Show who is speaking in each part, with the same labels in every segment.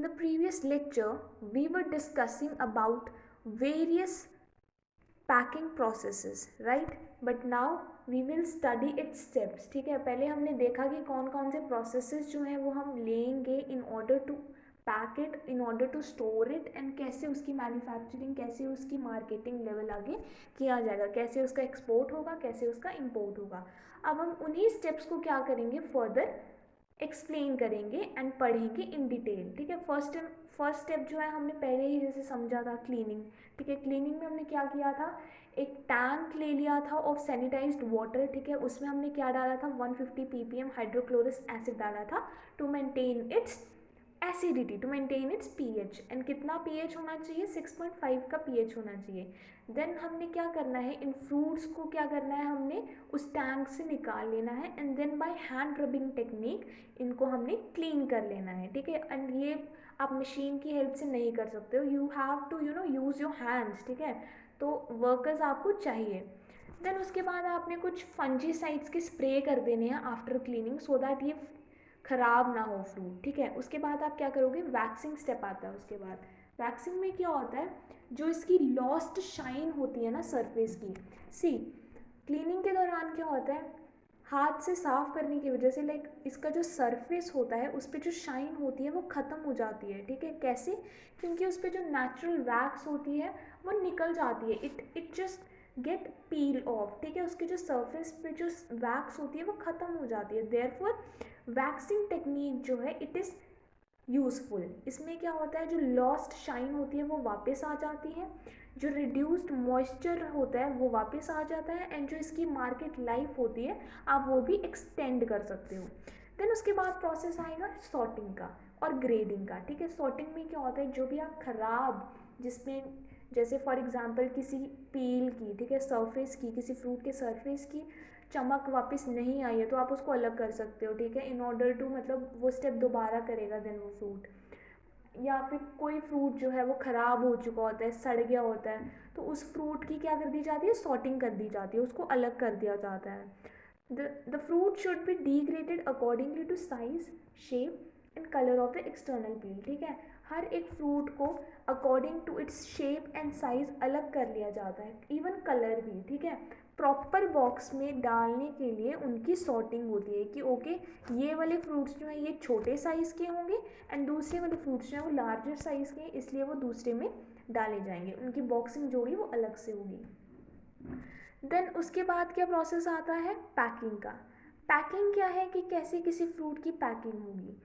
Speaker 1: the previous lecture, we were discussing about various packing processes, right? But now we will study its steps. ठीक है, पहले हमने देखा कि कौन कौन से processes जो हैं वो हम लेंगे in order to pack it, in order to store it, and कैसे उसकी मैन्युफैक्चरिंग, कैसे उसकी मार्केटिंग लेवल आगे किया जाएगा, कैसे उसका एक्सपोर्ट होगा, कैसे उसका इम्पोर्ट होगा. अब हम उन्हीं स्टेप्स को क्या करेंगे, फर्दर एक्सप्लेन करेंगे एंड पढ़ेंगे इन डिटेल. ठीक है, फर्स्ट स्टेप जो है हमने पहले ही जैसे समझा था, क्लीनिंग. ठीक है, क्लीनिंग में हमने क्या किया था, एक टैंक ले लिया था ऑफ सैनिटाइज्ड वाटर. ठीक है, उसमें हमने क्या डाला था, 150 ppm हाइड्रोक्लोरस एसिड डाला था to maintain its acidity, to maintain its pH. And कितना पीएच होना चाहिए, 6.5 का पीएच होना चाहिए. देन हमने क्या करना है, इन फ्रूट्स को क्या करना है, हमने उस टैंक से निकाल लेना है and then by hand rubbing technique इनको हमने क्लीन कर लेना है. ठीक है, एंड ये आप मशीन की हेल्प से नहीं कर सकते हो, you have to use your hands. ठीक है, तो वर्कर्स आपको चाहिए. देन उसके बाद आपने कुछ फंजीसाइड्स के स्प्रे कर देने हैं आफ्टर क्लीनिंग सो दैट ये ख़राब ना हो फ्रूट. ठीक है, उसके बाद आप क्या करोगे, वैक्सिंग स्टेप आता है. उसके बाद वैक्सिंग में क्या होता है, जो इसकी लॉस्ट शाइन होती है ना सरफेस की, सी क्लीनिंग के दौरान क्या होता है, हाथ से साफ़ करने की वजह से लाइक इसका जो सरफेस होता है उस पर जो शाइन होती है वो ख़त्म हो जाती है. ठीक है, कैसे, क्योंकि उस पर जो नेचुरल वैक्स होती है वो निकल जाती है, it just get peel of. ठीक है, उसके जो सरफेस पे जो वैक्स होती है वो ख़त्म हो जाती है. देयरफॉर वैक्सिंग टेक्निक जो है इट इज़ यूज़फुल. इसमें क्या होता है, जो लॉस्ट शाइन होती है वो वापस आ जाती है, जो रिड्यूस्ड मॉइस्चर होता है वो वापस आ जाता है, एंड जो इसकी मार्केट लाइफ होती है आप वो भी एक्सटेंड कर सकते हो. देन उसके बाद प्रोसेस आएगा सॉर्टिंग का और ग्रेडिंग का. ठीक है, सॉर्टिंग में क्या होता है, जो भी आप ख़राब, जिसमें जैसे फॉर एग्जांपल किसी पील की, ठीक है, सरफेस की, किसी फ्रूट के सरफेस की चमक वापस नहीं आई है तो आप उसको अलग कर सकते हो. ठीक है, इन ऑर्डर टू मतलब वो स्टेप दोबारा करेगा देन वो फ्रूट. या फिर कोई फ्रूट जो है वो ख़राब हो चुका होता है, सड़ गया होता है, तो उस फ्रूट की क्या कर दी जाती है, सॉर्टिंग कर दी जाती है, उसको अलग कर दिया जाता है. The fruit should be degraded accordingly to size, shape and colour of the external peel. ठीक है, हर एक फ्रूट को according to its shape and size अलग कर लिया जाता है, इवन कलर भी. ठीक है, प्रॉपर बॉक्स में डालने के लिए उनकी सॉर्टिंग होती है कि ओके ये वाले फ्रूट्स जो हैं ये छोटे साइज़ के होंगे एंड दूसरे वाले फ्रूट्स जो हैं वो लार्जर साइज़ के हैं, इसलिए वो दूसरे में डाले जाएंगे, उनकी बॉक्सिंग जो होगी वो अलग से होगी. देन उसके बाद क्या प्रोसेस आता है, पैकिंग का. पैकिंग क्या है कि कैसे किसी फ्रूट की पैकिंग होगी.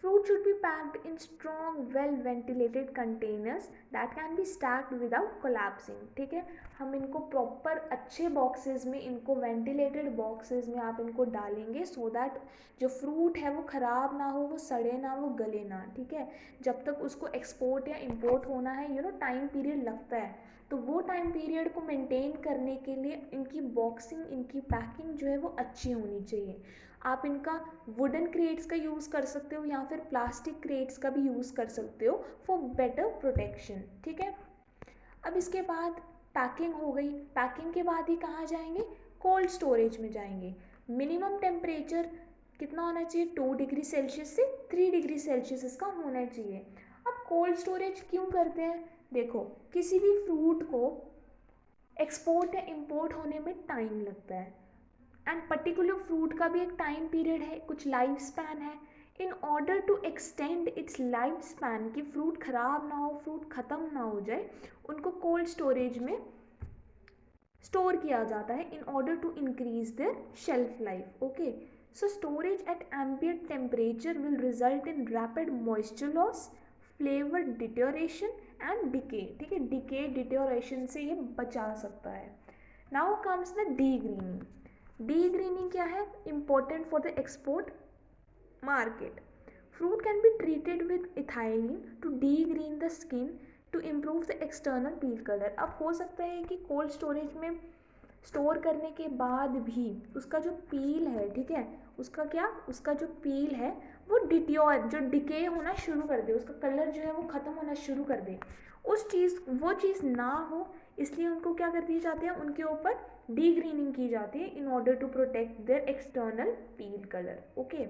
Speaker 1: Fruit should be packed in strong, well-ventilated containers that can be stacked without collapsing. ठीक है, हम इनको प्रॉपर अच्छे बॉक्सेस में, इनको वेंटिलेटेड बॉक्सेस में आप इनको डालेंगे सो दैट जो फ्रूट है वो ख़राब ना हो, वो सड़े ना, वो गले ना. ठीक है, जब तक उसको एक्सपोर्ट या इम्पोर्ट होना है टाइम पीरियड लगता है, तो वो टाइम पीरियड को मेंटेन करने के लिए इनकी बॉक्सिंग, इनकी पैकिंग जो है वो अच्छी होनी चाहिए. आप इनका वुडन क्रेट्स का यूज़ कर सकते हो या फिर प्लास्टिक क्रेट्स का भी यूज़ कर सकते हो फॉर बेटर प्रोटेक्शन. ठीक है, अब इसके बाद पैकिंग हो गई. पैकिंग के बाद ही कहाँ जाएंगे, कोल्ड स्टोरेज में जाएंगे. मिनिमम टेम्परेचर कितना होना चाहिए, 2 डिग्री सेल्सियस से 3 डिग्री सेल्सियस इसका होना चाहिए. अब कोल्ड स्टोरेज क्यों करते हैं, देखो किसी भी फ्रूट को एक्सपोर्ट या इम्पोर्ट होने में टाइम लगता है एंड पर्टिकुलर फ्रूट का भी एक टाइम पीरियड है, कुछ लाइफ स्पैन है. In order to extend its life span, कि फ्रूट ख़राब ना हो, फ्रूट ख़त्म ना हो जाए, उनको कोल्ड स्टोरेज में स्टोर किया जाता है in order to increase their shelf life. Okay, so storage at ambient temperature will result in rapid moisture loss, flavour deterioration and decay. ठीक है, डिके डिटेरियोरेशन से ये बचा सकता है. Now comes the degreening. Degreening क्या है, important for the export market. Fruit can be treated with ethylene to degreen the skin to improve the external peel colour. अब हो सकता है कि कोल्ड स्टोरेज में स्टोर करने के बाद भी उसका जो पील है, ठीक है, उसका जो पील है वो जो डिके होना शुरू कर दे, उसका कलर जो है वो ख़त्म होना शुरू कर दे, वो चीज़ ना हो, इसलिए उनको क्या कर दी जाती है, उनके ऊपर डीग्रीनिंग की जाती है in order to protect their external peel colour. Okay,